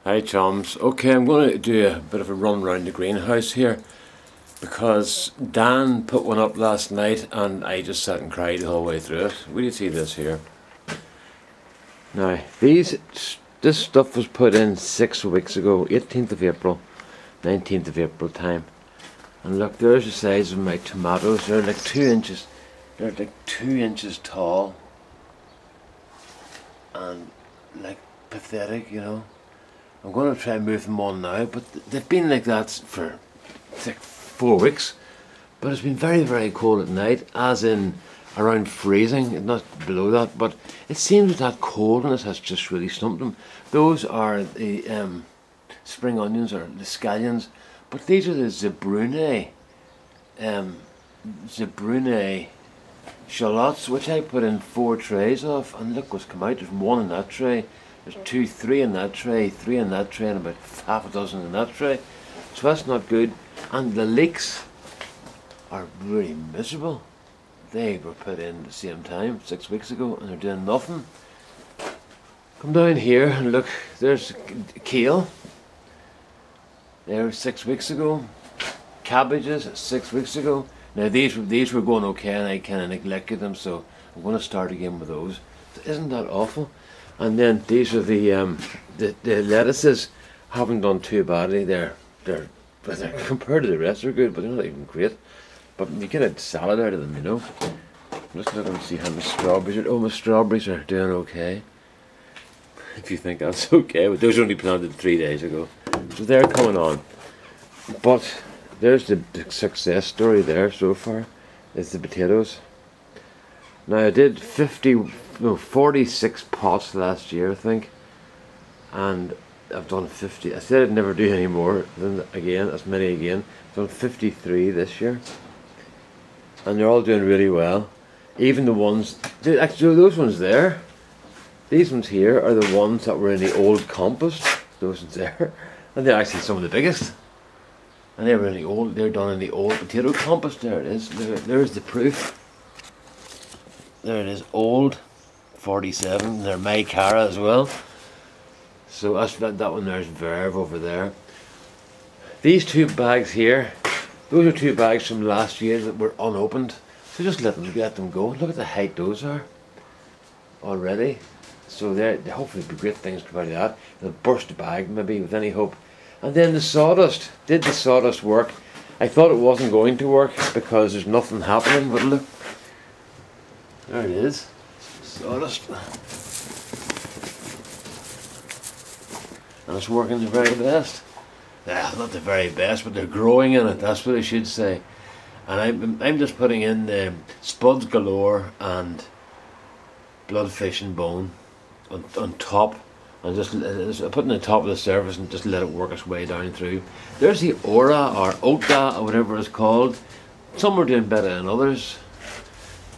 Hi chums. Okay, I'm going to do a bit of a run around the greenhouse here because Dan put one up last night and I just sat and cried the whole way through it. Will you see this here? Now, this stuff was put in 6 weeks ago, 18th of April, 19th of April time. And look, there's the size of my tomatoes. They're like 2 inches. They're like 2 inches tall. And like pathetic, you know. I'm going to try and move them on now, but they've been like that for like 4 weeks. But it's been very, very cold at night, as in around freezing, not below that. But it seems that coldness has just really stumped them. Those are the spring onions or the scallions, but these are the Zebrune shallots, which I put in 4 trays of, and look what's come out. There's 1 in that tray. There's 2, 3 in that tray, 3 in that tray, and about half a dozen in that tray. So that's not good. And the leeks are really miserable. They were put in at the same time, 6 weeks ago, and they're doing nothing. Come down here and look, there's kale. There 6 weeks ago. Cabbages 6 weeks ago. Now these were going okay and I kind of neglected them, so I'm going to start again with those. Isn't that awful? And then these are the lettuces. Haven't done too badly. They're compared to the rest, they're good, but they're not even great. But you get a salad out of them, you know. Let's look and see how my strawberries are. Oh, my strawberries are doing okay. If you think that's okay, but those were only planted 3 days ago, so they're coming on. But there's the success story there so far. Is the potatoes. Now I did 46 pots last year, I think, and I've done 50. I said I'd never do any more than as many again. I've done 53 this year, and they're all doing really well. Even the ones, actually those ones there, these ones here are the ones that were in the old compost. Those ones there, and they're actually some of the biggest. And they were in the old. They're done in the old potato compost. There it is. There's the proof. There it is, old 47. They're My Cara as well. So that's that one there's Verve over there. These 2 bags here, those are 2 bags from last year that were unopened. So just let them go. Look at the height those are already. So they're hopefully be great things come out of that. They'll burst the bag maybe with any hope. And then the sawdust. Did the sawdust work? I thought it wasn't going to work because there's nothing happening, but look. There it is, sawdust, and it's working the very best. Not the very best, but they're growing in it. That's what I should say. And I'm just putting in spuds galore and bloodfish and bone on top, and just putting the top of the surface and just let it work its way down through. There's the Ora or Ota or whatever it's called. Some are doing better than others.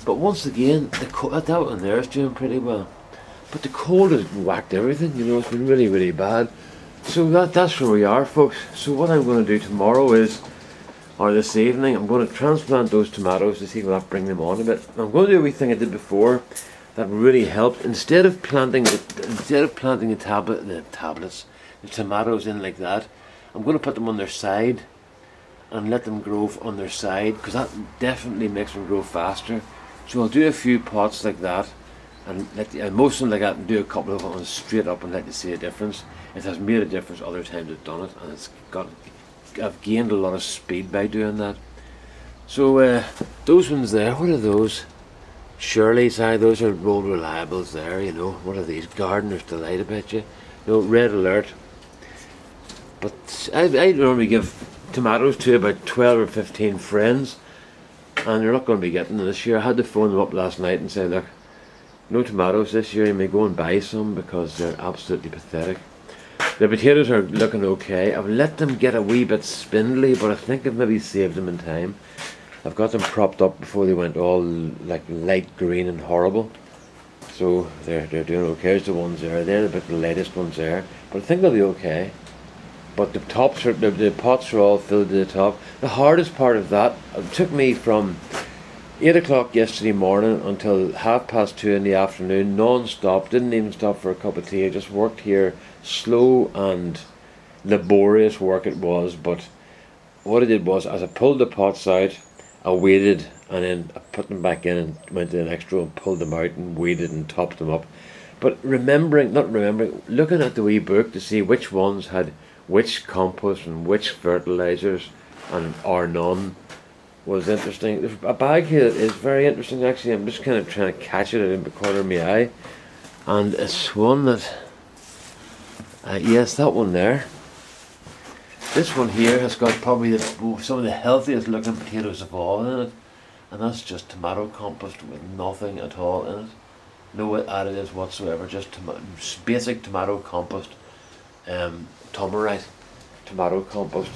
But once again, that one there is doing pretty well. But the cold has whacked everything, you know, it's been really, really bad. So that's where we are, folks. So what I'm going to do tomorrow or this evening, I'm going to transplant those tomatoes to see will that bring them on a bit. I'm going to do everything I did before that really helped. Instead of planting the tomatoes in like that, I'm going to put them on their side and let them grow on their side, because that definitely makes them grow faster. So I'll do a few pots like that, and most of them like that, and do a couple of them straight up and let you see a difference. It has made a difference other times I've done it, and I've gained a lot of speed by doing that. So those ones there, what are those? Shirley's, those are Rolled Reliables there, you know. What are these? Gardener's Delight, I bet you. No, Red Alert. But I normally give tomatoes to about 12 or 15 friends, and they're not going to be getting them this year. I had to phone them up last night and say, look, no tomatoes this year, you may go and buy some because they're absolutely pathetic. The potatoes are looking okay. I've let them get a wee bit spindly, but I think I've maybe saved them in time. I've got them propped up before they went all like light green and horrible. So they're doing okay. There's the ones there. They're the latest ones there, but I think they'll be okay. But the pots are all filled to the top. The hardest part of that, it took me from 8 o'clock yesterday morning until 2:30 in the afternoon, non-stop, didn't even stop for a cup of tea. I just worked here, slow and laborious work it was, but what I did was, as I pulled the pots out, I waited, and then I put them back in and went to the next row and pulled them out and waited and topped them up. But looking at the wee book to see which ones had which compost and which fertilizers and or none was interesting. There's a bag here that is very interesting actually. I'm just kind of trying to catch it in the corner of my eye, and it's one that yes, that one there. This one here has got probably some of the healthiest looking potatoes of all in it, and that's just tomato compost with nothing at all in it, no additives whatsoever, just basic tomato compost, Tomarite tomato compost.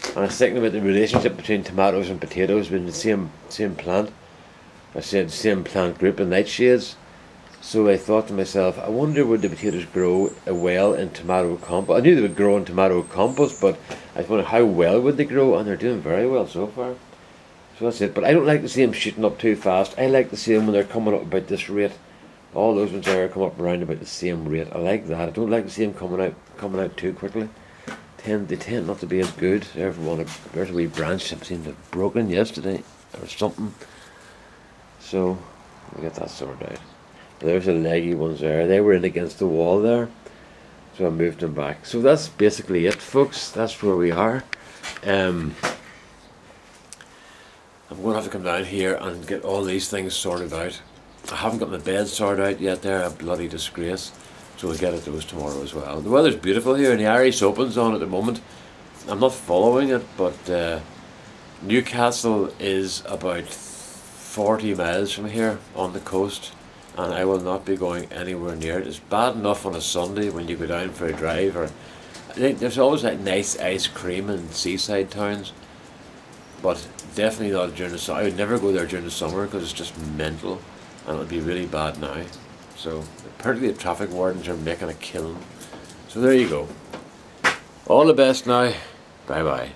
And I was thinking about the relationship between tomatoes and potatoes being the same plant. I said same plant group and nightshades. So I thought to myself, I wonder would the potatoes grow well in tomato compost. I knew they would grow in tomato compost, but I was wondering how well would they grow, and they're doing very well so far. So that's it. But I don't like to see them shooting up too fast. I like to see them when they're coming up about this rate. All those ones there come up around about the same rate. I like that. I don't like to see them coming out too quickly. They tend not to be as good. There's a wee branch that seemed to have broken yesterday or something. So we'll get that sorted out. There's the leggy ones there. They were in against the wall there, so I moved them back. So that's basically it, folks. That's where we are. I'm going to have to come down here and get all these things sorted out. I haven't got my bed sorted out yet. They're a bloody disgrace. So we'll get at those tomorrow as well. The weather's beautiful here, and the Irish Open's on at the moment. I'm not following it, but Newcastle is about 40 miles from here on the coast, and I will not be going anywhere near it. It's bad enough on a Sunday when you go down for a drive, or I think there's always like nice ice cream in seaside towns, but definitely not during the summer. I would never go there during the summer because it's just mental, and it would be really bad now. So apparently the traffic wardens are making a killing. So there you go. All the best now. Bye bye.